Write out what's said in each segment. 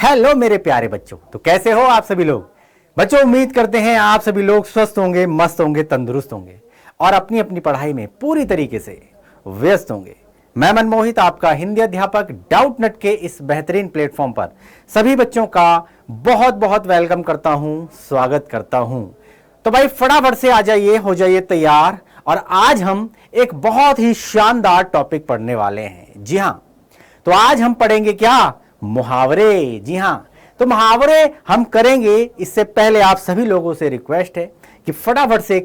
Hello मेरे प्यारे बच्चों, तो कैसे हो आप सभी लोग। बच्चों, उम्मीद करते हैं आप सभी लोग स्वस्थ होंगे, मस्त होंगे, तंदुरुस्त होंगे और अपनी अपनी पढ़ाई में पूरी तरीके से व्यस्त होंगे। मैं मनमोहित, आपका हिंदी अध्यापक डाउट नट के इस बेहतरीन प्लेटफॉर्म पर सभी बच्चों का बहुत बहुत वेलकम करता हूं, स्वागत करता हूं। तो भाई फटाफट से आ जाइए, हो जाइए तैयार। और आज हम एक बहुत ही शानदार टॉपिक पढ़ने वाले हैं। जी हां, तो आज हम पढ़ेंगे क्या? मुहावरे। जी हां, तो मुहावरे हम करेंगे। इससे पहले आप सभी लोगों से रिक्वेस्ट है कि फटाफट से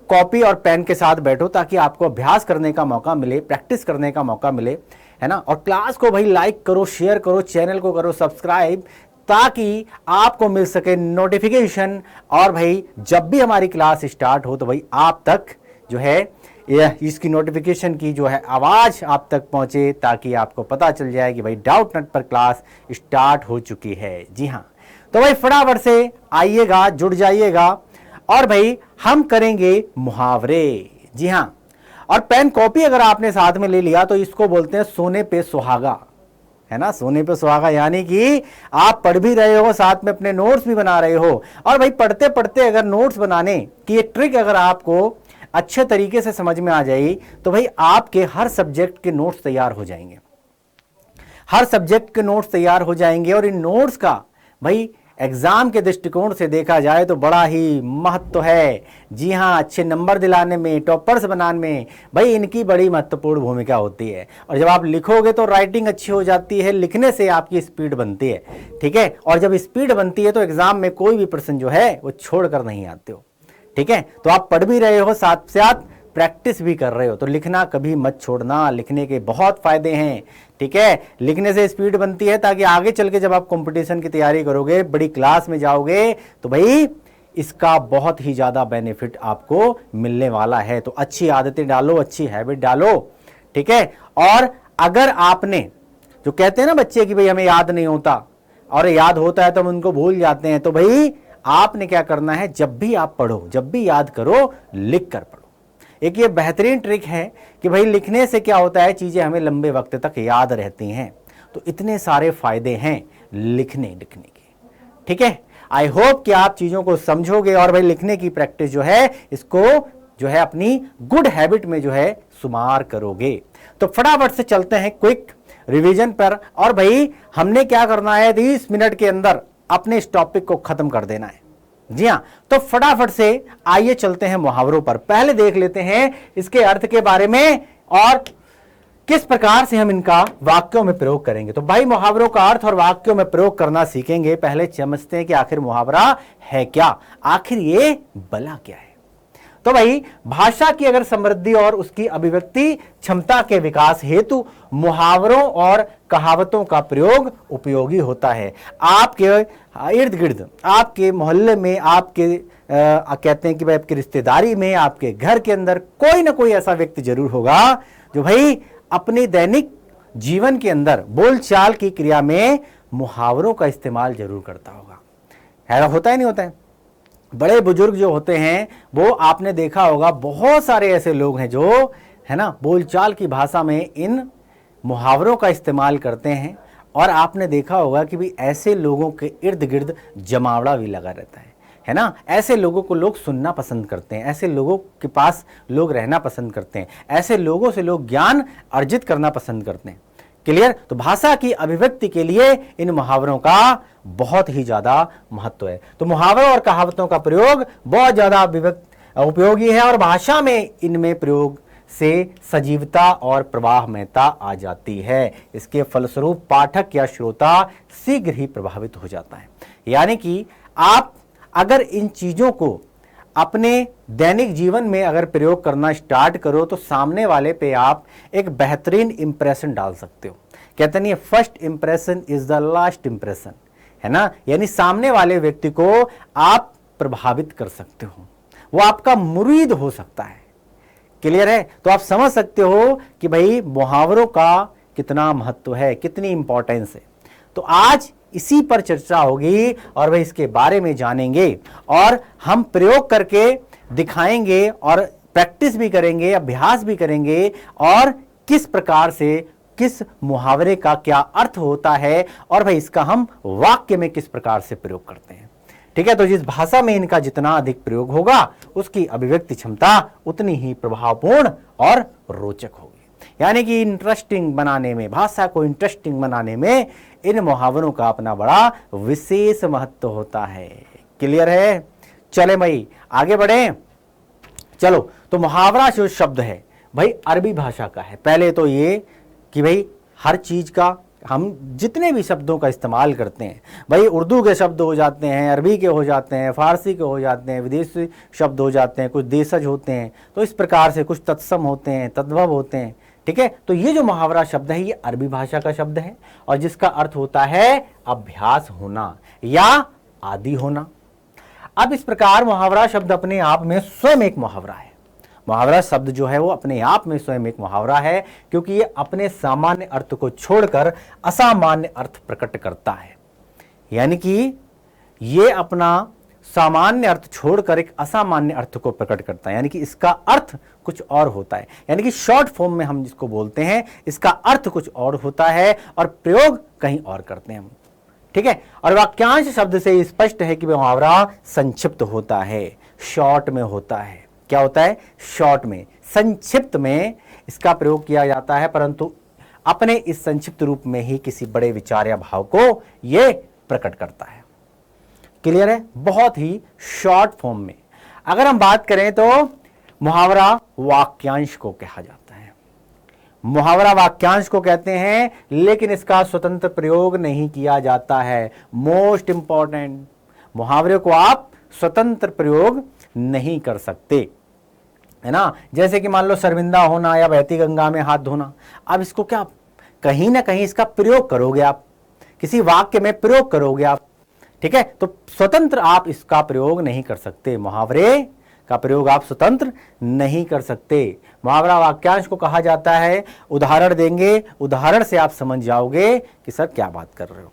कॉपी और पेन के साथ बैठो ताकि आपको अभ्यास करने का मौका मिले, प्रैक्टिस करने का मौका मिले, है ना। और क्लास को भाई लाइक करो, शेयर करो, चैनल को करो सब्सक्राइब, ताकि आपको मिल सके नोटिफिकेशन। और भाई जब भी हमारी क्लास स्टार्ट हो तो भाई आप तक जो है इसकी नोटिफिकेशन की जो है आवाज आप तक पहुंचे, ताकि आपको पता चल जाए कि भाई डाउट नट पर क्लास स्टार्ट हो चुकी है। जी हां, तो भाई फटाफट से आइएगा, जुड़ जाइएगा और भाई हम करेंगे मुहावरे। जी हां, और पेन कॉपी अगर आपने साथ में ले लिया तो इसको बोलते हैं सोने पे सुहागा, है ना। सोने पे सुहागा यानी कि आप पढ़ भी रहे हो, साथ में अपने नोट्स भी बना रहे हो। और भाई पढ़ते पढ़ते अगर नोट्स बनाने की ये ट्रिक अगर आपको अच्छे तरीके से समझ में आ जाएगी तो भाई आपके हर सब्जेक्ट के नोट्स तैयार हो जाएंगे, हर सब्जेक्ट के नोट्स तैयार हो जाएंगे। और इन नोट्स का भाई एग्जाम के दृष्टिकोण से देखा जाए तो बड़ा ही महत्व है। जी हां, अच्छे नंबर दिलाने में, टॉपर्स बनाने में भाई इनकी बड़ी महत्वपूर्ण भूमिका होती है। और जब आप लिखोगे तो राइटिंग अच्छी हो जाती है, लिखने से आपकी स्पीड बनती है, ठीक है। और जब स्पीड बनती है तो एग्जाम में कोई भी प्रश्न जो है वो छोड़कर नहीं आते हो, ठीक है। तो आप पढ़ भी रहे हो, साथ साथ प्रैक्टिस भी कर रहे हो, तो लिखना कभी मत छोड़ना। लिखने के बहुत फायदे हैं, ठीक है। लिखने से स्पीड बनती है ताकि आगे चल के जब आप कंपटीशन की तैयारी करोगे, बड़ी क्लास में जाओगे, तो भाई इसका बहुत ही ज्यादा बेनिफिट आपको मिलने वाला है। तो अच्छी आदतें डालो, अच्छी हैबिट डालो, ठीक है। और अगर आपने जो कहते हैं ना बच्चे कि भाई हमें याद नहीं होता, और याद होता है तो हम उनको भूल जाते हैं, तो भाई आपने क्या करना है, जब भी आप पढ़ो, जब भी याद करो, लिख कर पढ़ो। एक ये बेहतरीन ट्रिक है कि भाई लिखने से क्या होता है, चीजें हमें लंबे वक्त तक याद रहती हैं। तो इतने सारे फायदे हैं लिखने के, ठीक है। आई होप कि आप चीजों को समझोगे और भाई लिखने की प्रैक्टिस जो है इसको जो है अपनी गुड हैबिट में जो है शुमार करोगे। तो फटाफट से चलते हैं क्विक रिवीजन पर। और भाई हमने क्या करना है, 30 मिनट के अंदर अपने इस टॉपिक को खत्म कर देना है। जी हां, तो फटाफट से आइए चलते हैं मुहावरों पर। पहले देख लेते हैं इसके अर्थ के बारे में और किस प्रकार से हम इनका वाक्यों में प्रयोग करेंगे। तो भाई मुहावरों का अर्थ और वाक्यों में प्रयोग करना सीखेंगे। पहले समझते हैं कि आखिर मुहावरा है क्या, आखिर ये भला क्या है। तो भाई भाषा की अगर समृद्धि और उसकी अभिव्यक्ति क्षमता के विकास हेतु मुहावरों और कहावतों का प्रयोग उपयोगी होता है। आपके इर्द गिर्द, आपके मोहल्ले में, आपके कहते हैं कि भाई आपकी रिश्तेदारी में, आपके घर के अंदर कोई ना कोई ऐसा व्यक्ति जरूर होगा जो भाई अपने दैनिक जीवन के अंदर बोलचाल की क्रिया में मुहावरों का इस्तेमाल जरूर करता होगा। है, होता है नहीं होता है। बड़े बुजुर्ग जो होते हैं वो आपने देखा होगा, बहुत सारे ऐसे लोग हैं जो है ना बोलचाल की भाषा में इन मुहावरों का इस्तेमाल करते हैं। और आपने देखा होगा कि भी ऐसे लोगों के इर्द गिर्द जमावड़ा भी लगा रहता है ना। ऐसे लोगों को लोग सुनना पसंद करते हैं, ऐसे लोगों के पास लोग रहना पसंद करते हैं, ऐसे लोगों से लोग ज्ञान अर्जित करना पसंद करते हैं। क्लियर। तो भाषा की अभिव्यक्ति के लिए इन मुहावरों का बहुत ही ज्यादा महत्व है। तो मुहावरों और कहावतों का प्रयोग बहुत ज्यादा उपयोगी है और भाषा में इनमें प्रयोग से सजीवता और प्रवाहमयता आ जाती है। इसके फलस्वरूप पाठक या श्रोता शीघ्र ही प्रभावित हो जाता है। यानी कि आप अगर इन चीजों को अपने दैनिक जीवन में अगर प्रयोग करना स्टार्ट करो तो सामने वाले पे आप एक बेहतरीन इंप्रेशन डाल सकते हो। कहते नहीं, first impression is the last impression, है ना। यानी सामने वाले व्यक्ति को आप प्रभावित कर सकते हो, वो आपका मुरीद हो सकता है। क्लियर है। तो आप समझ सकते हो कि भाई मुहावरों का कितना महत्व है, कितनी इंपॉर्टेंस है। तो आज इसी पर चर्चा होगी और वह इसके बारे में जानेंगे और हम प्रयोग करके दिखाएंगे और प्रैक्टिस भी करेंगे, अभ्यास भी करेंगे और किस प्रकार से किस मुहावरे का क्या अर्थ होता है और भाई इसका हम वाक्य में किस प्रकार से प्रयोग करते हैं। ठीक है, तो जिस भाषा में इनका जितना अधिक प्रयोग होगा उसकी अभिव्यक्ति क्षमता उतनी ही प्रभावपूर्ण और रोचक होगी। यानी कि इंटरेस्टिंग बनाने में, भाषा को इंटरेस्टिंग बनाने में इन मुहावरों का अपना बड़ा विशेष महत्व होता है। क्लियर है? चले भाई आगे बढ़े। चलो, तो मुहावरा जो शब्द है भाई अरबी भाषा का है। पहले तो ये कि भाई हर चीज का हम जितने भी शब्दों का इस्तेमाल करते हैं, भाई उर्दू के शब्द हो जाते हैं, अरबी के हो जाते हैं, फारसी के हो जाते हैं, विदेशी शब्द हो जाते हैं, कुछ देशज होते हैं, तो इस प्रकार से कुछ तत्सम होते हैं, तद्भव होते हैं। ठीक है, तो ये जो मुहावरा शब्द है ये अरबी भाषा का शब्द है और जिसका अर्थ होता है अभ्यास होना या आदि होना। अब इस प्रकार मुहावरा शब्द अपने आप में स्वयं एक मुहावरा है। मुहावरा शब्द जो है वो अपने आप में स्वयं एक मुहावरा है, क्योंकि ये अपने सामान्य अर्थ को छोड़कर असामान्य अर्थ प्रकट करता है। यानी कि ये अपना सामान्य अर्थ छोड़कर एक असामान्य अर्थ को प्रकट करता है, यानी कि इसका अर्थ कुछ और होता है। यानी कि शॉर्ट फॉर्म में हम जिसको बोलते हैं इसका अर्थ कुछ और होता है और प्रयोग कहीं और करते हैं हम। ठीक है, और वाक्यांश शब्द से स्पष्ट है कि मुहावरा संक्षिप्त होता है, शॉर्ट में होता है। क्या होता है? शॉर्ट में, संक्षिप्त में इसका प्रयोग किया जाता है, परंतु अपने इस संक्षिप्त रूप में ही किसी बड़े विचार या भाव को यह प्रकट करता है। क्लियर है? बहुत ही शॉर्ट फॉर्म में। अगर हम बात करें तो मुहावरा वाक्यांश को कहा जाता है। मुहावरा वाक्यांश को कहते हैं, लेकिन इसका स्वतंत्र प्रयोग नहीं किया जाता है। मोस्ट इंपॉर्टेंट, मुहावरे को आप स्वतंत्र प्रयोग नहीं कर सकते, है ना। जैसे कि मान लो शर्मिंदा होना या बहती गंगा में हाथ धोना, अब इसको क्या कहीं ना कहीं इसका प्रयोग करोगे आप, किसी वाक्य में प्रयोग करोगे आप। ठीक है, तो स्वतंत्र आप इसका प्रयोग नहीं कर सकते, मुहावरे का प्रयोग आप स्वतंत्र नहीं कर सकते। मुहावरा वाक्यांश को कहा जाता है। उदाहरण देंगे, उदाहरण से आप समझ जाओगे कि सर क्या बात कर रहे हो।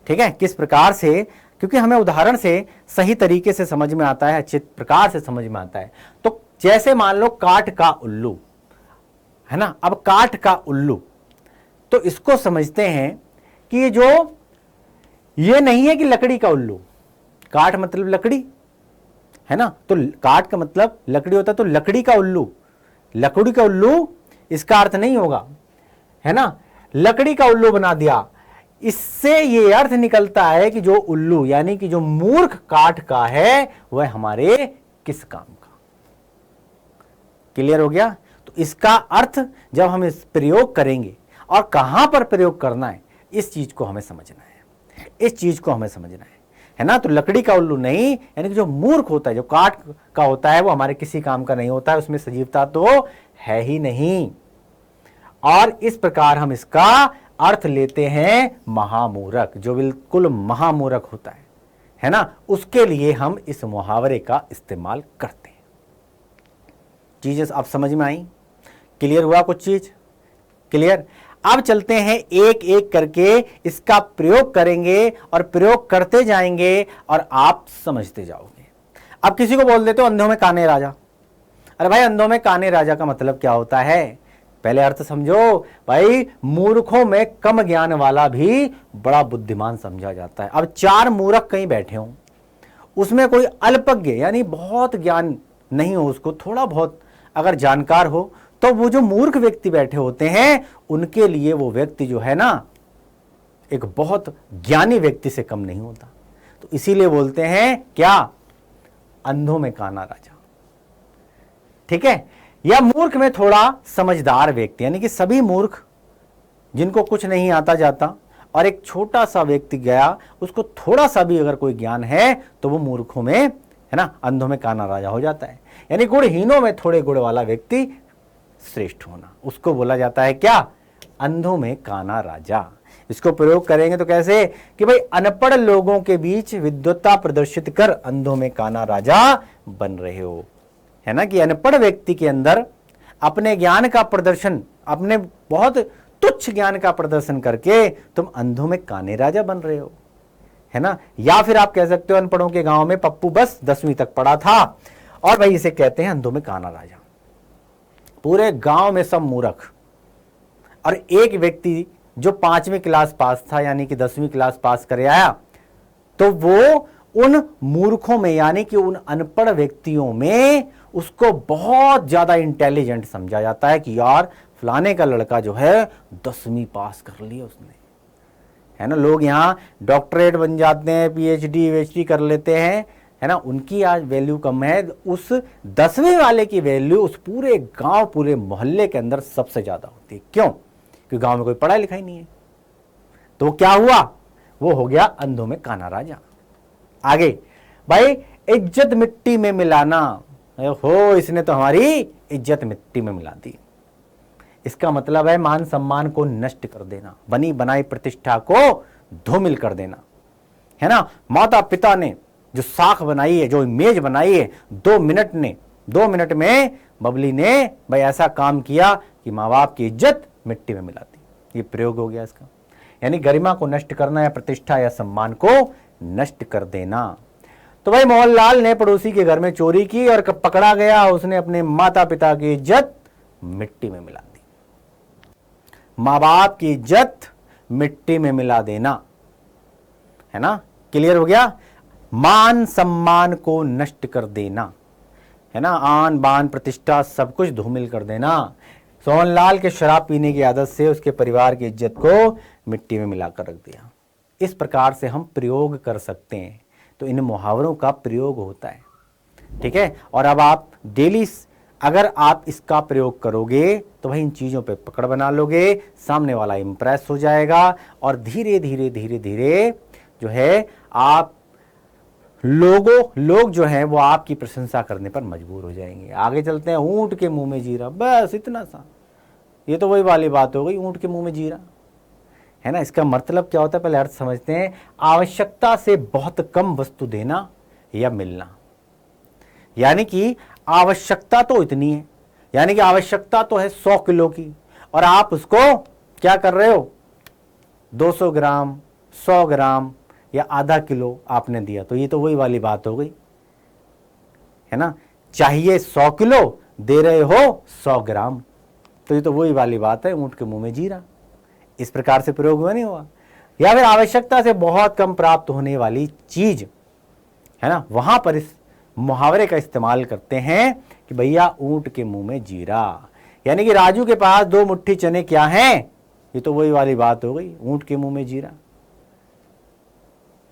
ठीक है, किस प्रकार से, क्योंकि हमें उदाहरण से सही तरीके से समझ में आता है, अच्छे प्रकार से समझ में आता है। तो जैसे मान लो काठ का उल्लू, है ना। अब काठ का उल्लू, तो इसको समझते हैं कि जो ये नहीं है कि लकड़ी का उल्लू, काठ मतलब लकड़ी, है ना। तो काठ का मतलब लकड़ी होता है, तो लकड़ी का उल्लू, लकड़ी का उल्लू इसका अर्थ नहीं होगा, है ना। लकड़ी का उल्लू बना दिया, इससे ये अर्थ निकलता है कि जो उल्लू यानी कि जो मूर्ख काठ का है वह हमारे किस काम का। क्लियर हो गया? तो इसका अर्थ जब हम इस प्रयोग करेंगे और कहां पर प्रयोग करना है, इस चीज को हमें समझना है, इस चीज को हमें समझना है ना। तो लकड़ी का उल्लू नहीं, यानी कि जो मूर्ख होता है, जो काठ का होता है, वो हमारे किसी काम का नहीं होता है, उसमें सजीवता तो है ही नहीं। और इस प्रकार हम इसका अर्थ लेते हैं महामूर्ख, जो बिल्कुल महामूर्ख होता है ना, उसके लिए हम इस मुहावरे का इस्तेमाल करते हैं। चीजें आप समझ में आई? क्लियर हुआ कुछ चीज? क्लियर? अब चलते हैं एक एक करके इसका प्रयोग करेंगे और प्रयोग करते जाएंगे और आप समझते जाओगे। अब किसी को बोल देते हो अंधों में काने राजा। अरे भाई, अंधों में काने राजा का मतलब क्या होता है? पहले अर्थ समझो भाई। मूर्खों में कम ज्ञान वाला भी बड़ा बुद्धिमान समझा जाता है। अब चार मूर्ख कहीं बैठे हों, उसमें कोई अल्पज्ञ यानी बहुत ज्ञान नहीं हो, उसको थोड़ा बहुत अगर जानकार हो, तो वो जो मूर्ख व्यक्ति बैठे होते हैं उनके लिए वो व्यक्ति जो है ना एक बहुत ज्ञानी व्यक्ति से कम नहीं होता। तो इसीलिए बोलते हैं क्या? अंधों में काना राजा। ठीक है, या मूर्ख में थोड़ा समझदार व्यक्ति, यानी कि सभी मूर्ख जिनको कुछ नहीं आता जाता और एक छोटा सा व्यक्ति गया, उसको थोड़ा सा भी अगर कोई ज्ञान है तो वो मूर्खों में, है ना, अंधों में काना राजा हो जाता है। यानी गुणहीनों में थोड़े गुण वाला व्यक्ति श्रेष्ठ होना, उसको बोला जाता है क्या? अंधों में काना राजा। इसको प्रयोग करेंगे तो कैसे कि भाई अनपढ़ लोगों के बीच विद्वत्ता प्रदर्शित कर अंधों में काना राजा बन रहे हो, है ना। कि अनपढ़ व्यक्ति के अंदर अपने ज्ञान का प्रदर्शन, अपने बहुत तुच्छ ज्ञान का प्रदर्शन करके तुम अंधों में काने राजा बन रहे हो, है ना। या फिर आप कह सकते हो अनपढ़ों के गांव में पप्पू बस 10वीं तक पढ़ा था और भाई इसे कहते हैं अंधों में काना राजा। पूरे गांव में सब मूर्ख। और एक व्यक्ति जो 5वीं क्लास पास था यानी कि 10वीं क्लास पास कर आया, तो वो उन मूर्खों में यानी कि उन अनपढ़ व्यक्तियों में उसको बहुत ज्यादा इंटेलिजेंट समझा जाता है कि यार फलाने का लड़का जो है 10वीं पास कर लिया उसने, है ना। लोग यहाँ डॉक्टरेट बन जाते हैं, पीएचडी कर लेते हैं, है ना। उनकी आज वैल्यू कम है, उस 10वीं वाले की वैल्यू उस पूरे गांव पूरे मोहल्ले के अंदर सबसे ज्यादा होती है। क्यों? क्योंकि गांव में कोई पढ़ाई लिखाई नहीं है। तो क्या हुआ? वो हो गया अंधों में काना राजा। आगे भाई, इज्जत मिट्टी में मिलाना, हो इसने तो हमारी इज्जत मिट्टी में मिला दी। इसका मतलब है मान सम्मान को नष्ट कर देना, बनी बनाई प्रतिष्ठा को धूमिल कर देना, है ना। माता पिता ने जो साख बनाई है, जो इमेज बनाई है, 2 मिनट में बबली ने भाई ऐसा काम किया कि माँ बाप की इज्जत मिट्टी में मिला दी। ये प्रयोग हो गया इसका, यानी गरिमा को नष्ट करना या प्रतिष्ठा या सम्मान को नष्ट कर देना। तो भाई मोहनलाल ने पड़ोसी के घर में चोरी की और कब पकड़ा गया, उसने अपने माता पिता की इज्जत मिट्टी में मिला दी। माँ बाप की इज्जत मिट्टी में मिला देना, है ना। क्लियर हो गया? मान सम्मान को नष्ट कर देना, है ना। आन बान प्रतिष्ठा सब कुछ धूमिल कर देना। सोहनलाल के शराब पीने की आदत से उसके परिवार की इज्जत को मिट्टी में मिलाकर रख दिया। इस प्रकार से हम प्रयोग कर सकते हैं। तो इन मुहावरों का प्रयोग होता है, ठीक है। और अब आप डेली अगर आप इसका प्रयोग करोगे तो भाई इन चीजों पे पकड़ बना लोगे, सामने वाला इंप्रेस हो जाएगा और धीरे धीरे जो है आप लोग जो है वो आपकी प्रशंसा करने पर मजबूर हो जाएंगे। आगे चलते हैं। ऊंट के मुंह में जीरा, बस इतना सा। ये तो वही वाली बात हो गई, ऊंट के मुंह में जीरा, है ना। इसका मतलब क्या होता है, पहले अर्थ समझते हैं। आवश्यकता से बहुत कम वस्तु देना या मिलना, यानी कि आवश्यकता तो इतनी है, यानी कि आवश्यकता तो है 100 किलो की और आप उसको क्या कर रहे हो, 200 ग्राम, 100 ग्राम या आधा किलो आपने दिया। तो ये तो वही वाली बात हो गई, है ना। चाहिए 100 किलो, दे रहे हो 100 ग्राम। तो ये तो वही वाली बात है, ऊंट के मुंह में जीरा। इस प्रकार से प्रयोग हुआ नहीं हुआ। या फिर आवश्यकता से बहुत कम प्राप्त होने वाली चीज, है ना, वहां पर इस मुहावरे का इस्तेमाल करते हैं कि भैया ऊंट के मुंह में जीरा, यानी कि राजू के पास 2 मुट्ठी चने क्या हैं। ये तो वही वाली बात हो गई, ऊंट के मुंह में जीरा,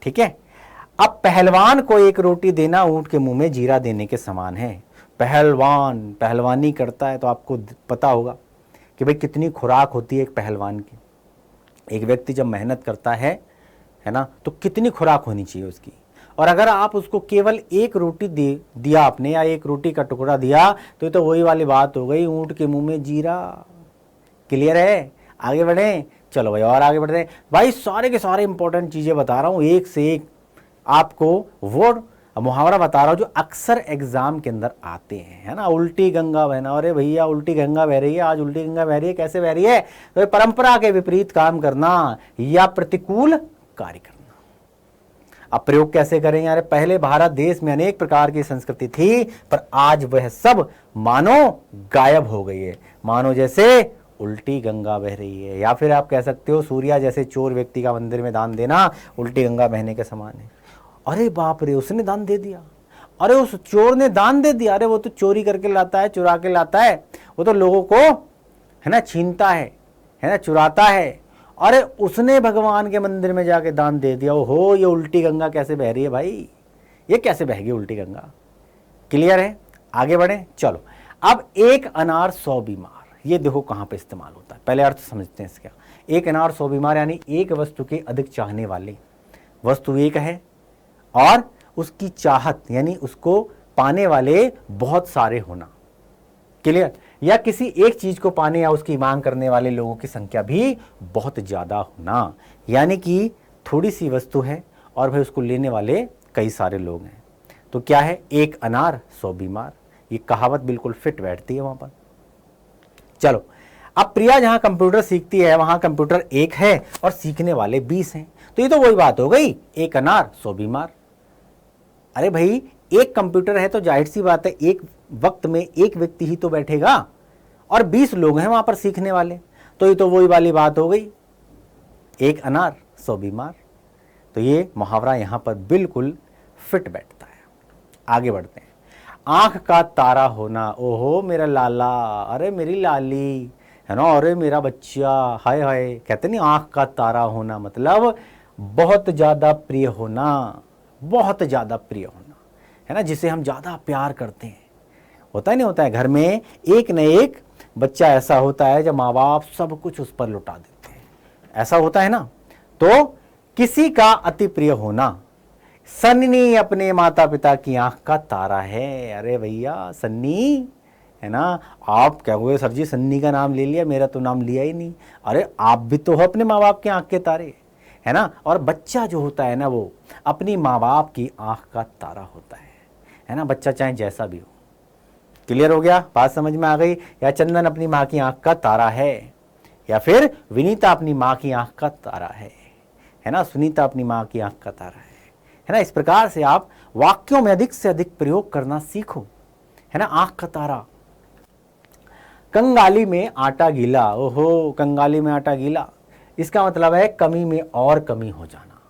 ठीक है। अब पहलवान को 1 रोटी देना ऊंट के मुंह में जीरा देने के समान है। पहलवान पहलवानी करता है तो आपको पता होगा कि भाई कितनी खुराक होती है एक पहलवान की। एक व्यक्ति जब मेहनत करता है ना, तो कितनी खुराक होनी चाहिए उसकी। और अगर आप उसको केवल 1 रोटी दिया आपने, या 1 रोटी का टुकड़ा दिया, तो ये तो वही वाली बात हो गई, ऊंट के मुंह में जीरा। क्लियर है? आगे बढ़े, चलो भाई और आगे बढ़ते हैं। भाई सारे के सारे इंपॉर्टेंट चीजें बता रहा हूं, एक से एक आपको वो मुहावरा बता रहा हूं जो अक्सर एग्जाम के अंदर आते हैं, है ना। उल्टी गंगा बहना, अरे भैया उल्टी गंगा बह रही है, आज उल्टी गंगा बह रही है, कैसे बह रही है? तो परंपरा के विपरीत काम करना या प्रतिकूल कार्य करना। अब प्रयोग कैसे करें यार? पहले भारत देश में अनेक प्रकार की संस्कृति थी, पर आज वह सब मानो गायब हो गई है। मानो जैसे उल्टी गंगा बह रही है, या फिर आप कह सकते हो सूर्या जैसे चोर व्यक्ति का मंदिर में दान देना उल्टी गंगा बहने के समान है। अरे बाप रे, उसने दान दे दिया, अरे उस चोर ने दान दे दिया, अरे वो तो चोरी करके लाता है, चुरा के लाता है, वो तो लोगों को, है ना, छीनता है ना, चुराता है। अरे उसने भगवान के मंदिर में जाके दान दे दिया। ओहो, ये उल्टी गंगा कैसे बह रही है भाई? ये कैसे बहेगी उल्टी गंगा? क्लियर है? आगे बढ़े, चलो। अब 1 अनार 100 बीमार, ये देखो कहां पे इस्तेमाल होता है। पहले अर्थ समझते हैं इसका। 1 अनार 100 बीमार, यानी एक वस्तु के अधिक चाहने वाले। वस्तु एक है और उसकी चाहत यानी उसको पाने वाले बहुत सारे होना। क्लियर? या किसी एक चीज को पाने या उसकी मांग करने वाले लोगों की संख्या भी बहुत ज्यादा होना, यानी कि थोड़ी सी वस्तु है और भाई उसको लेने वाले कई सारे लोग हैं। तो क्या है? 1 अनार 100 बीमार। ये कहावत बिल्कुल फिट बैठती है वहां पर। चलो, अब प्रिया जहां कंप्यूटर सीखती है वहां कंप्यूटर 1 है और सीखने वाले 20 हैं। तो ये तो वही बात हो गई, 1 अनार 100 बीमार। अरे भाई, एक कंप्यूटर है तो जाहिर सी बात है एक वक्त में एक व्यक्ति ही तो बैठेगा और 20 लोग हैं वहां पर सीखने वाले। तो ये तो वही वाली बात हो गई, एक अनार 100 बीमार। तो ये मुहावरा यहां पर बिल्कुल फिट बैठता है। आगे बढ़ते हैं। आंख का तारा होना, ओहो मेरा लाला, अरे मेरी लाली, है ना, अरे मेरा बच्चा, हाय हाय। कहते नहीं आंख का तारा होना मतलब बहुत ज्यादा प्रिय होना, बहुत ज्यादा प्रिय होना, है ना, जिसे हम ज्यादा प्यार करते हैं। होता है नहीं होता है, घर में एक न एक बच्चा ऐसा होता है जब माँ बाप सब कुछ उस पर लुटा देते हैं, ऐसा होता है ना। तो किसी का अति प्रिय होना, सन्नी अपने माता पिता की आंख का तारा है। अरे भैया सन्नी, है ना, आप क्या हुए सर जी, सन्नी का नाम ले लिया, मेरा तो नाम लिया ही नहीं। अरे आप भी तो हो अपने माँ बाप की आंख के तारे, है ना। और बच्चा जो होता है ना, वो अपनी माँ बाप की आंख का तारा होता है ना। बच्चा चाहे जैसा भी हो। क्लियर हो गया, बात समझ में आ गई। या चंदन अपनी माँ की आंख का तारा है, या फिर विनीता अपनी माँ की आंख का तारा है ना, सुनीता अपनी माँ की आंख का तारा है ना। इस प्रकार से आप वाक्यों में अधिक से अधिक प्रयोग करना सीखो, है ना। आंख का तारा। कंगाली में आटा गीला, ओहो कंगाली में आटा गीला, इसका मतलब है कमी में और कमी हो जाना,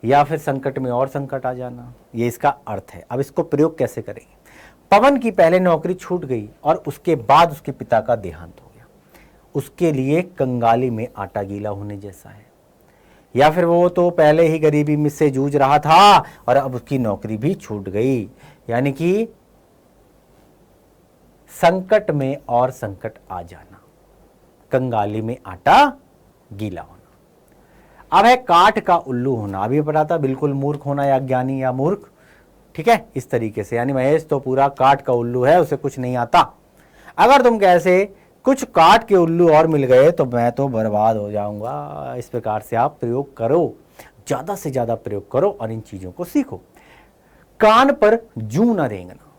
या फिर संकट में और संकट आ जाना, ये इसका अर्थ है। अब इसको प्रयोग कैसे करेंगे। पवन की पहले नौकरी छूट गई और उसके बाद उसके पिता का देहांत हो गया, उसके लिए कंगाली में आटा गीला होने जैसा है। या फिर वो तो पहले ही गरीबी में से जूझ रहा था और अब उसकी नौकरी भी छूट गई, यानी कि संकट में और संकट आ जाना, कंगाली में आटा गीला होना। अब है काठ का उल्लू होना, अभी पता था, बिल्कुल मूर्ख होना या ज्ञानी या मूर्ख, ठीक है, इस तरीके से। यानी महेश तो पूरा काठ का उल्लू है, उसे कुछ नहीं आता। अगर तुम कैसे कुछ काठ के उल्लू और मिल गए तो मैं तो बर्बाद हो जाऊंगा। इस प्रकार से आप प्रयोग करो, ज्यादा से ज्यादा प्रयोग करो और इन चीजों को सीखो। कान पर जूं न रेंगना,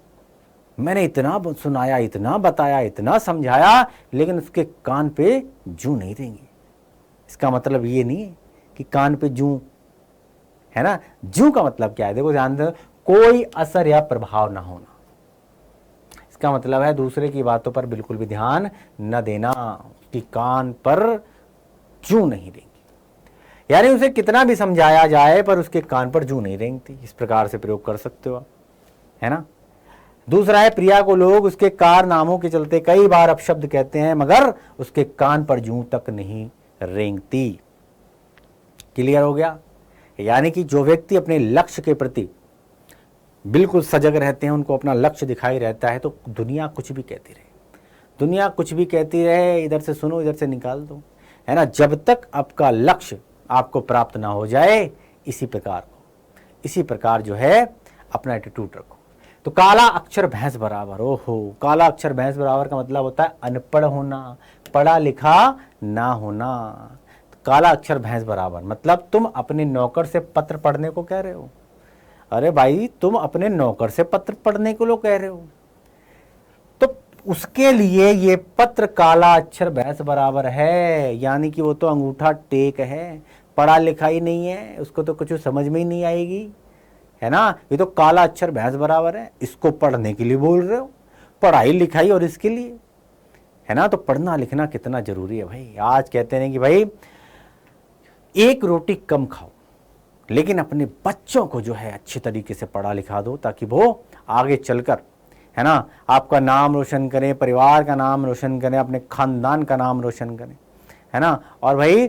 मैंने इतना सुनाया, इतना बताया, इतना समझाया, लेकिन उसके कान पे जूं नहीं रेंगी। इसका मतलब ये नहीं है कि कान पे जूं, है ना। जूं का मतलब क्या है, देखो ध्यान दो, कोई असर या प्रभाव ना होना। इसका मतलब है दूसरे की बातों पर बिल्कुल भी ध्यान न देना, कि कान पर जूं नहीं रेंगी, यानी उसे कितना भी समझाया जाए पर उसके कान पर जूं नहीं रेंगती। इस प्रकार से प्रयोग कर सकते हो आप, है ना। दूसरा है प्रिया को लोग उसके कारनामों के चलते कई बार अपशब्द कहते हैं, मगर उसके कान पर जूं तक नहीं रेंगती। क्लियर हो गया। यानी कि जो व्यक्ति अपने लक्ष्य के प्रति बिल्कुल सजग रहते हैं, उनको अपना लक्ष्य दिखाई रहता है, तो दुनिया कुछ भी कहती रहे, दुनिया कुछ भी कहती रहे, इधर से सुनो इधर से निकाल दो, है ना। जब तक आपका लक्ष्य आपको प्राप्त ना हो जाए, इसी प्रकार जो है अपना एटीट्यूड रखो। तो काला अक्षर भैंस बराबर, ओहो काला अक्षर भैंस बराबर का मतलब होता है अनपढ़ होना, पढ़ा लिखा ना होना। तो काला अक्षर भैंस बराबर मतलब तुम अपने नौकर से पत्र पढ़ने को कह रहे हो। अरे भाई तुम अपने नौकर से पत्र पढ़ने को लो कह रहे हो, तो उसके लिए ये पत्र काला अक्षर भैंस बराबर है, यानी कि वो तो अंगूठा टेक है, पढ़ा लिखा ही नहीं है, उसको तो कुछ समझ में ही नहीं आएगी, है ना। ये तो काला अक्षर भैंस बराबर है, इसको पढ़ने के लिए बोल रहे हो, पढ़ाई लिखाई और इसके लिए, है ना। तो पढ़ना लिखना कितना जरूरी है भाई। आज कहते हैं कि भाई एक रोटी कम खाओ, लेकिन अपने बच्चों को जो है अच्छी तरीके से पढ़ा लिखा दो, ताकि वो आगे चलकर, है ना, आपका नाम रोशन करें, परिवार का नाम रोशन करें, अपने खानदान का नाम रोशन करें, है ना। और भाई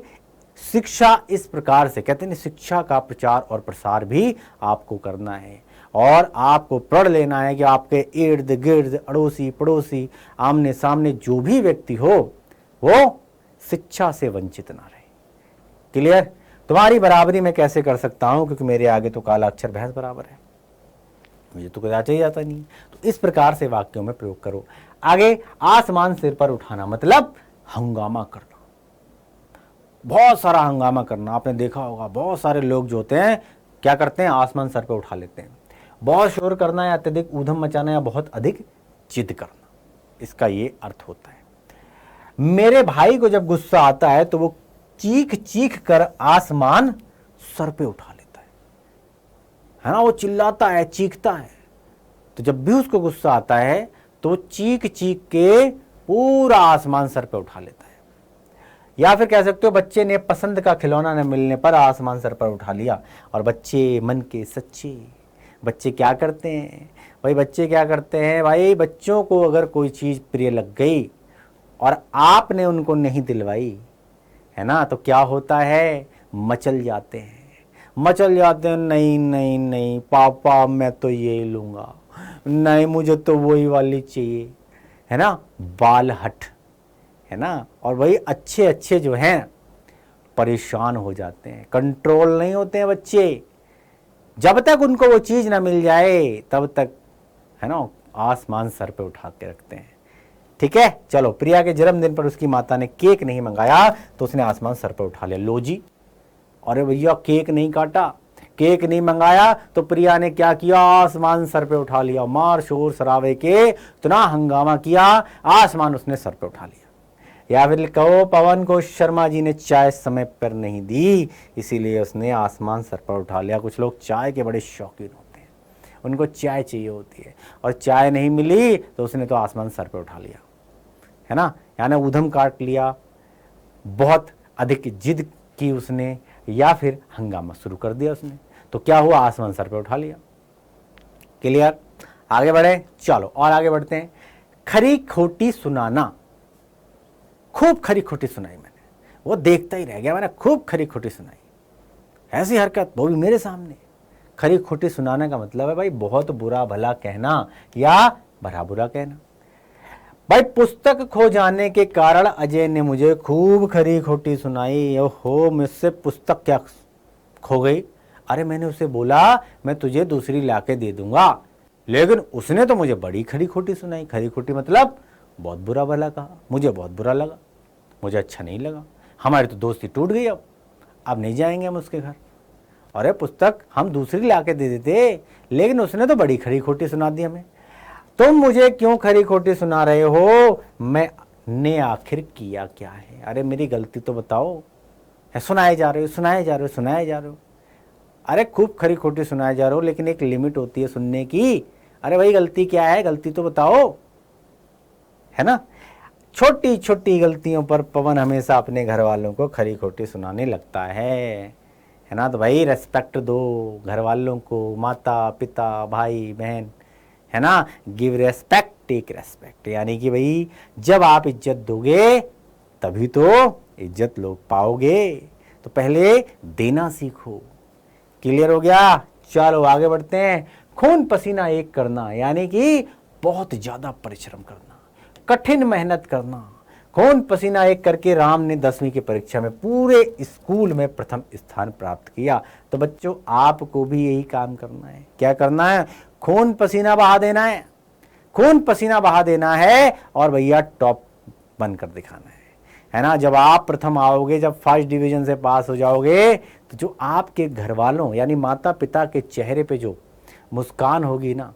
शिक्षा इस प्रकार से कहते हैं, शिक्षा का प्रचार और प्रसार भी आपको करना है, और आपको पढ़ लेना है कि आपके इर्द गिर्द अड़ोसी पड़ोसी आमने सामने जो भी व्यक्ति हो वो शिक्षा से वंचित ना रहे। क्लियर। तुम्हारी बराबरी मैं कैसे कर सकता हूं, क्योंकि मेरे आगे तो काला अक्षर भैंस बराबर है, मुझे तो कुछ आता ही जाता नहीं। तो इस प्रकार से वाक्यों में प्रयोग करो। आगे आसमान सिर पर उठाना मतलब हंगामा करना, बहुत सारा हंगामा करना। आपने देखा होगा बहुत सारे लोग जो होते हैं क्या करते हैं, आसमान सर पे उठा लेते हैं। बहुत शोर करना या अत्यधिक ऊधम मचाना या बहुत अधिक जिद करना, इसका ये अर्थ होता है। मेरे भाई को जब गुस्सा आता है तो वो चीख चीख कर आसमान सर पे उठा लेता है ना। वो चिल्लाता है, चीखता है। तो जब भी उसको गुस्सा आता है तो वो चीख चीख के पूरा आसमान सर पे उठा लेता या फिर कह सकते हो बच्चे ने पसंद का खिलौना न मिलने पर आसमान सर पर उठा लिया। और बच्चे मन के सच्चे, बच्चे क्या करते हैं भाई, बच्चे क्या करते हैं भाई, बच्चों को अगर कोई चीज़ प्रिय लग गई और आपने उनको नहीं दिलवाई है ना, तो क्या होता है, मचल जाते हैं, मचल जाते हैं, नहीं नहीं नहीं पापा मैं तो ये लूँगा, नहीं मुझे तो वही वाली चाहिए, है ना, बाल हट, है ना। और वही अच्छे अच्छे जो हैं परेशान हो जाते हैं, कंट्रोल नहीं होते हैं बच्चे। जब तक उनको वो चीज़ ना मिल जाए तब तक, है ना, आसमान सर पे उठा के रखते हैं। ठीक है, चलो प्रिया के जन्मदिन पर उसकी माता ने केक नहीं मंगाया तो उसने आसमान सर पे उठा लिया। लो जी, अरे भैया केक नहीं काटा, केक नहीं मंगाया तो प्रिया ने क्या किया, आसमान सर पे उठा लिया। मार शोर शराबे के इतना हंगामा किया, आसमान उसने सर पे उठा लिया। या फिर कहो पवन को शर्मा जी ने चाय समय पर नहीं दी, इसीलिए उसने आसमान सर पर उठा लिया। कुछ लोग चाय के बड़े शौकीन होते हैं, उनको चाय चाहिए होती है और चाय नहीं मिली तो उसने तो आसमान सर पर उठा लिया, है ना, यानी ऊधम काट लिया, बहुत अधिक जिद की उसने, या फिर हंगामा शुरू कर दिया उसने, तो क्या हुआ, आसमान सर पे उठा लिया। क्लियर, आगे बढ़े, चलो और आगे बढ़ते हैं। खरी खोटी सुनाना, खूब खरी खोटी सुनाई मैंने, वो देखता ही रह गया, मैंने खूब खरी खोटी सुनाई, ऐसी हरकत वो भी मेरे सामने। खरी खोटी सुनाने का मतलब है भाई बहुत बुरा भला कहना या भला बुरा कहना। भाई पुस्तक खो जाने के कारण अजय ने मुझे खूब खरी खोटी सुनाई। ओहो, मुझसे पुस्तक क्या खो गई, अरे मैंने उसे बोला मैं तुझे दूसरी लाके दे दूंगा, लेकिन उसने तो मुझे बड़ी खरी खोटी सुनाई। खरी खोटी मतलब बहुत बुरा भला कहा, मुझे बहुत बुरा लगा, मुझे अच्छा नहीं लगा, हमारी तो दोस्ती टूट गई, अब नहीं जाएंगे हम उसके घर। अरे पुस्तक हम दूसरी लाके दे देते, लेकिन उसने तो बड़ी खरी खोटी सुना दी हमें। तुम मुझे क्यों खरी खोटी सुना रहे हो, मैंने आखिर किया क्या है, अरे मेरी गलती तो बताओ। है सुनाए जा रहे हो, सुनाए जा रहे हो, सुनाए जा रहे हो, अरे खूब खरी खोटी सुनाए जा रहे हो, लेकिन एक लिमिट होती है सुनने की। अरे भाई गलती क्या है, गलती तो बताओ, है ना। छोटी छोटी गलतियों पर पवन हमेशा अपने घर वालों को खरी खोटी सुनाने लगता है ना। तो भाई रेस्पेक्ट दो घर वालों को, माता पिता भाई बहन, है ना, गिव रेस्पेक्ट टेक रेस्पेक्ट, यानी कि भाई जब आप इज्जत दोगे तभी तो इज्जत लोग पाओगे, तो पहले देना सीखो। क्लियर हो गया, चलो आगे बढ़ते हैं। खून पसीना एक करना, यानी कि बहुत ज्यादा परिश्रम करना, कठिन मेहनत करना। खून पसीना एक करके राम ने 10वीं की परीक्षा में पूरे स्कूल में प्रथम स्थान प्राप्त किया। तो बच्चों आपको भी यही काम करना है। क्या करना है, खून पसीना बहा देना है, खून पसीना बहा देना है और भैया टॉप बनकर दिखाना है ना। जब आप प्रथम आओगे, जब फर्स्ट डिवीजन से पास हो जाओगे, तो जो आपके घर वालों यानी माता पिता के चेहरे पे जो मुस्कान होगी ना,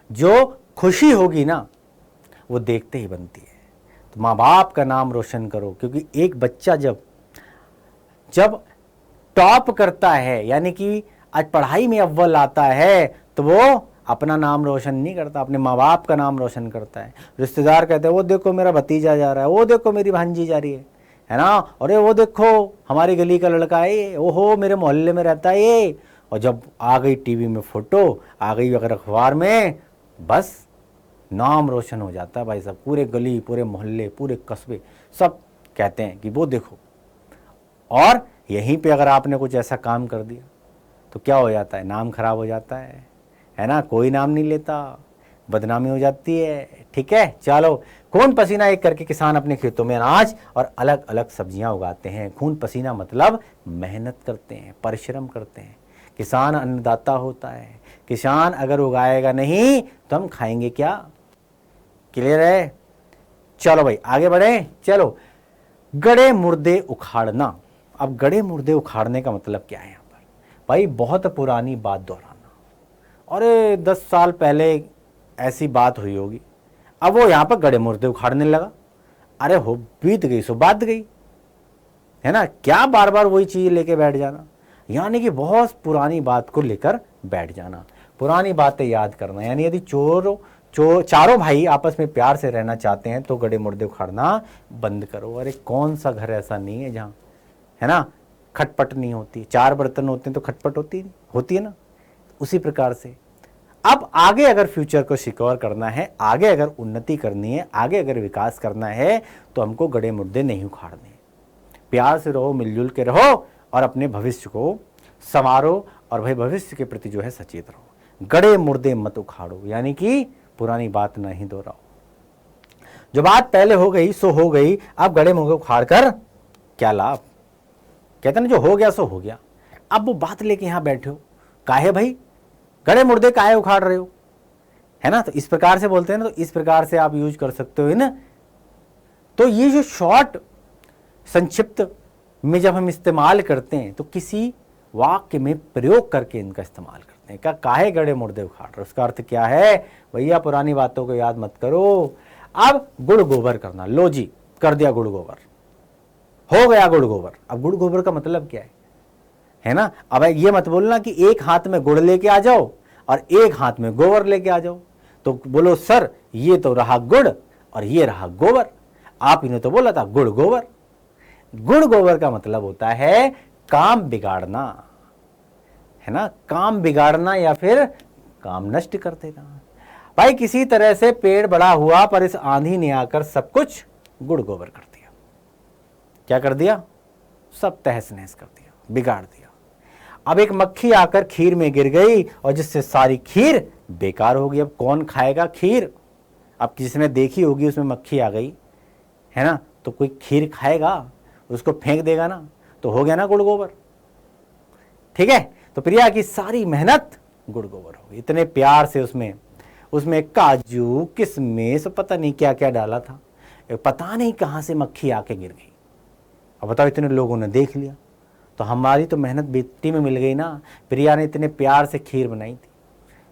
जो खुशी होगी ना, वो देखते ही बनती है। तो माँ बाप का नाम रोशन करो, क्योंकि एक बच्चा जब टॉप करता है, यानी कि आज पढ़ाई में अव्वल आता है, तो वो अपना नाम रोशन नहीं करता, अपने माँ बाप का नाम रोशन करता है। रिश्तेदार कहते हैं वो देखो मेरा भतीजा जा रहा है, वो देखो मेरी भांजी जा रही है ना, अरे वो देखो हमारी गली का लड़का है ये, ओहो मेरे मोहल्ले में रहता है ये। और जब आ गई टीवी में फोटो, आ गई अगर अखबार में, बस नाम रोशन हो जाता है भाई साहब। पूरे गली, पूरे मोहल्ले, पूरे कस्बे सब कहते हैं कि वो देखो। और यहीं पे अगर आपने कुछ ऐसा काम कर दिया तो क्या हो जाता है, नाम खराब हो जाता है ना, कोई नाम नहीं लेता, बदनामी हो जाती है। ठीक है, चलो। खून पसीना एक करके किसान अपने खेतों में अनाज और अलग अलग सब्जियां उगाते हैं। खून पसीना मतलब मेहनत करते हैं, परिश्रम करते हैं। किसान अन्नदाता होता है, किसान अगर उगाएगा नहीं तो हम खाएंगे क्या। क्लियर है, चलो भाई आगे बढ़े। चलो, गड़े मुर्दे उखाड़ना। अब गड़े मुर्दे उखाड़ने का मतलब क्या है यहाँ पर भाई, बहुत पुरानी बात दोहराना। अरे 10 साल पहले ऐसी बात हुई होगी, अब वो यहाँ पर गड़े मुर्दे उखाड़ने लगा। अरे हो बीत गई सो बात गई, है ना, क्या बार बार वही चीज लेके बैठ जाना, यानी कि बहुत पुरानी बात को लेकर बैठ जाना, पुरानी बातें याद करना। यानी यदि जो चारों भाई आपस में प्यार से रहना चाहते हैं तो गड़े मुर्दे उखाड़ना बंद करो। अरे कौन सा घर ऐसा नहीं है जहाँ, है ना, खटपट नहीं होती। 4 बर्तन होते हैं तो खटपट होती है ना। उसी प्रकार से अब आगे अगर फ्यूचर को सिक्योर करना है, आगे अगर उन्नति करनी है, आगे अगर विकास करना है, तो हमको गड़े मुर्दे नहीं उखाड़ने। प्यार से रहो, मिलजुल के रहो और अपने भविष्य को संवारो और भाई भविष्य के प्रति जो है सचेत रहो। गड़े मुर्दे मत उखाड़ो, यानी कि पुरानी बात नहीं दोहराओ। जो बात पहले हो गई सो हो गई, अब गड़े मुर्दे उखाड़ कर क्या लाभ। कहते ना जो हो गया सो हो गया। अब वो बात लेके यहां बैठे हो, काहे भाई गड़े मुर्दे काहे उखाड़ रहे हो, है ना। तो इस प्रकार से बोलते हैं ना, तो इस प्रकार से आप यूज कर सकते हो ना। तो ये जो शॉर्ट संक्षिप्त में जब हम इस्तेमाल करते हैं तो किसी वाक्य में प्रयोग करके इनका इस्तेमाल करते हैं। काहे गड़े मुर्दे उखाड़ रहे, उसका अर्थ क्या है, भैया पुरानी बातों को याद मत करो, अब गुड़ गोबर करना। लो जी, कर दिया गुड़ गोबर, हो गया गुड़ गोबर। अब गुड़ गोबर का मतलब क्या है ना। अब ये मत बोलना कि एक हाथ में गुड़ लेके आ जाओ और एक हाथ में गोबर लेके आ जाओ। तो बोलो सर ये तो रहा गुड़ और ये रहा गोबर, आप इन्हें तो बोला था गुड़ गोबर। गुड़ गोबर का मतलब होता है काम बिगाड़ना, है ना, काम बिगाड़ना या फिर काम नष्ट कर देना। भाई किसी तरह से पेड़ बड़ा हुआ पर इस आंधी ने आकर सब कुछ गुड़ गोबर कर दिया। क्या कर दिया, सब तहस नहस कर दिया, बिगाड़ दिया। अब एक मक्खी आकर खीर में गिर गई और जिससे सारी खीर बेकार हो गई। अब कौन खाएगा खीर। अब किसी देखी होगी उसमें मक्खी आ गई, है ना, तो कोई खीर खाएगा, उसको फेंक देगा ना, तो हो गया ना गुड़ गोबर। ठीक है, तो प्रिया की सारी मेहनत गुड़ गोबर हो गई। इतने प्यार से उसमें काजू किशमिश पता नहीं क्या क्या डाला था, पता नहीं कहां से मक्खी आके गिर गई। अब बताओ इतने लोगों ने देख लिया तो हमारी तो मेहनत मिट्टी में मिल गई ना। प्रिया ने इतने प्यार से खीर बनाई थी,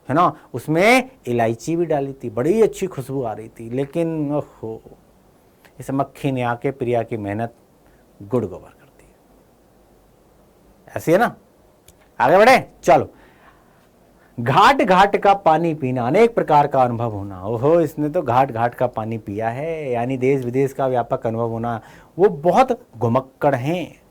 है ना, उसमें इलायची भी डाली थी, बड़ी अच्छी खुशबू आ रही थी, लेकिन ओहो इस मक्खी ने आके प्रिया की मेहनत गुड़ गोबर कर दी। ऐसी है ना। आगे बढ़े, चलो। घाट घाट का पानी पीना, अनेक प्रकार का अनुभव होना। ओहो इसने तो घाट घाट का पानी पिया है, यानी देश विदेश का व्यापक अनुभव होना। वो बहुत घुमक्कड़ हैं,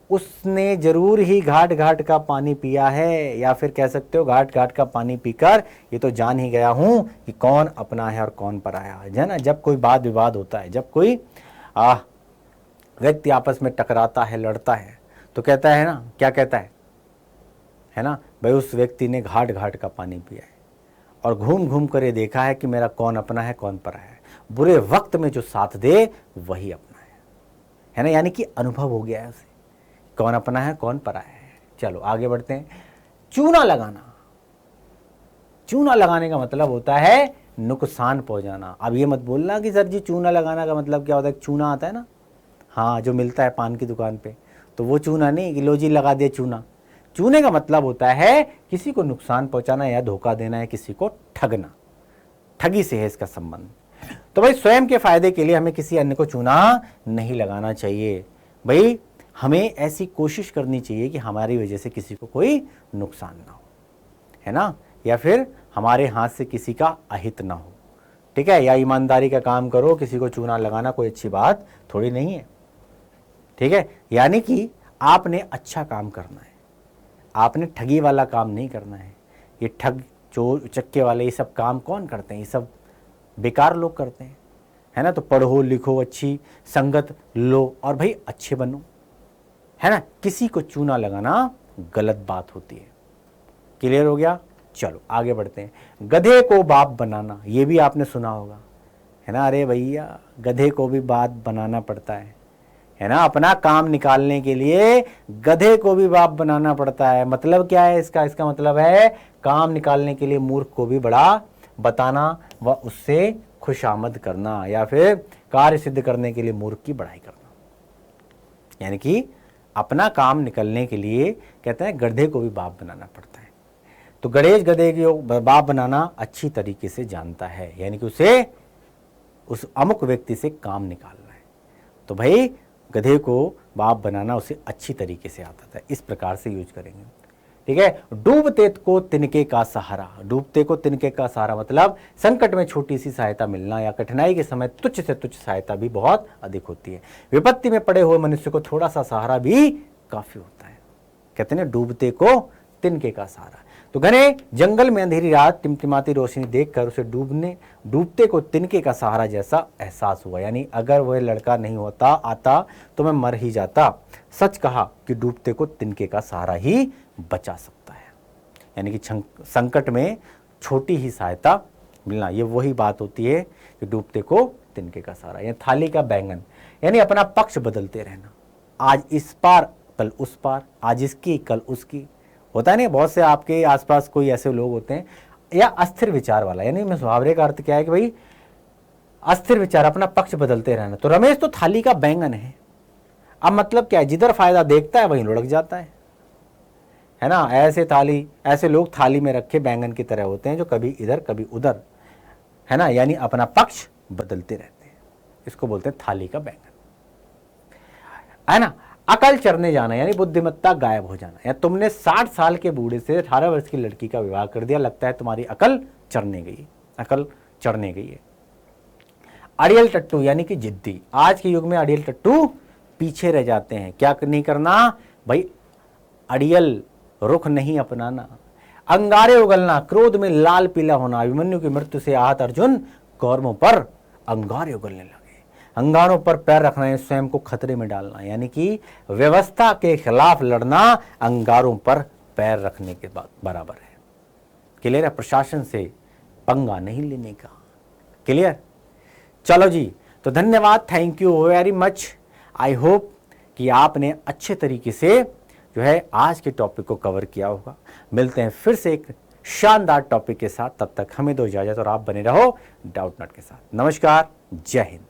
उसने जरूर ही घाट घाट का पानी पिया है, या फिर कह सकते हो घाट घाट का पानी पीकर ये तो जान ही गया हूं कि कौन अपना है और कौन पराया है ना। जब कोई वाद विवाद होता है, जब कोई व्यक्ति आपस में टकराता है, लड़ता है, तो कहता है ना, क्या कहता है ना, भाई उस व्यक्ति ने घाट घाट का पानी पिया है और घूम घूम कर ये देखा है कि मेरा कौन अपना है कौन पराया है। बुरे वक्त में जो साथ दे वही अपना है ना, यानी कि अनुभव हो गया है उसे कौन अपना है कौन पराया है। चलो आगे बढ़ते हैं। चूना लगाना, चूना लगाने का मतलब होता है नुकसान पहुंचाना। अब ये मत बोलना कि सर जी चूना लगाना का मतलब क्या होता है। चूना आता है ना, हाँ, जो मिलता है पान की दुकान पे, तो वो चूना नहीं कि लो जी लगा दिया चूना। चूने का मतलब होता है किसी को नुकसान पहुंचाना या धोखा देना है, किसी को ठगना, ठगी से है इसका संबंध। तो भाई स्वयं के फायदे के लिए हमें किसी अन्य को चूना नहीं लगाना चाहिए। भाई हमें ऐसी कोशिश करनी चाहिए कि हमारी वजह से किसी को कोई नुकसान ना हो, है ना, या फिर हमारे हाथ से किसी का अहित ना हो। ठीक है, या ईमानदारी का काम करो। किसी को चूना लगाना कोई अच्छी बात थोड़ी नहीं है। ठीक है, यानी कि आपने अच्छा काम करना है, आपने ठगी वाला काम नहीं करना है। ये ठग चोर चक्के वाले ये सब काम कौन करते हैं, ये सब बेकार लोग करते हैं, है ना। तो पढ़ो लिखो, अच्छी संगत लो और भाई अच्छे बनो, है ना। किसी को चूना लगाना गलत बात होती है। क्लियर हो गया। चलो आगे बढ़ते हैं। गधे को बाप बनाना, ये भी आपने सुना होगा, है ना। अरे भैया गधे को भी बाप बनाना पड़ता है ना। अपना काम निकालने के लिए गधे को भी बाप बनाना पड़ता है। मतलब क्या है इसका मतलब है काम निकालने के लिए मूर्ख को भी बड़ा बताना व उससे खुशामद करना, या फिर कार्य सिद्ध करने के लिए मूर्ख की बड़ाई करना। यानी कि अपना काम निकलने के लिए कहते हैं गधे को भी बाप बनाना पड़ता है। तो गणेश गधे को बाप बनाना अच्छी तरीके से जानता है, यानी कि उसे उस अमुक व्यक्ति से काम निकालना है। तो भाई गधे को बाप बनाना उसे अच्छी तरीके से आता था। इस प्रकार से यूज करेंगे। ठीक है। डूबते को तिनके का सहारा, डूबते को तिनके का सहारा मतलब संकट में छोटी सी सहायता मिलना या कठिनाई के समय तुच्छ से तुच्छ सहायता भी बहुत अधिक होती है। विपत्ति में पड़े हुए मनुष्य को थोड़ा सा सहारा भी काफी होता है। कहते हैं डूबते को तिनके का सहारा। तो घने जंगल में अंधेरी रात टिमटिमाती रोशनी देखकर उसे डूबते को तिनके का सहारा जैसा एहसास हुआ। यानी अगर वह लड़का नहीं होता आता तो मैं मर ही जाता। सच कहा कि डूबते को तिनके का सहारा ही बचा सकता है। यानी कि संकट में छोटी ही सहायता मिलना, ये वही बात होती है कि डूबते को तिनके का सहारा। या थाली का बैंगन, यानी अपना पक्ष बदलते रहना। आज इस पार कल उस पार, आज इसकी कल उसकी। होता है नहीं, बहुत से आपके आसपास कोई ऐसे लोग होते हैं। या अस्थिर विचार वाला, यानी मैं मुहावरे का अर्थ क्या है कि भाई अस्थिर विचार, अपना पक्ष बदलते रहना। तो रमेश तो थाली का बैंगन है। अब मतलब क्या है, जिधर फायदा देखता है वहीं लुढ़क जाता है ना। ऐसे लोग थाली में रखे बैंगन की तरह होते हैं जो कभी इधर कभी उधर, है ना, यानी अपना पक्ष बदलते रहते हैं। इसको बोलते हैं थाली का बैंगन, है ना। अकल चरने जाना, यानी बुद्धिमत्ता गायब हो जाना। या तुमने 60 साल के बूढ़े से 18 वर्ष की लड़की का विवाह कर दिया, लगता है तुम्हारी अकल चढ़ने गई है। अड़ियल टट्टू, यानी कि जिद्दी। आज के युग में अड़ियल टट्टू पीछे रह जाते हैं। क्या नहीं करना भाई, अड़ियल रुख नहीं अपनाना। अंगारे उगलना, क्रोध में लाल पीला होना। अभिमन्यु की मृत्यु से आहत अर्जुन कौरवों पर अंगारे उगलने लगे। अंगारों पर पैर रखना है स्वयं को खतरे में डालना, यानी कि व्यवस्था के खिलाफ लड़ना अंगारों पर पैर रखने के बराबर है। क्लियर है, प्रशासन से पंगा नहीं लेने का। क्लियर, चलो जी, तो धन्यवाद, thank you very much. I hope कि आपने अच्छे तरीके से जो है आज के टॉपिक को कवर किया होगा। मिलते हैं फिर से एक शानदार टॉपिक के साथ, तब तक हमें दो इजाजत और आप बने रहो डाउट नट के साथ। नमस्कार, जय हिंद।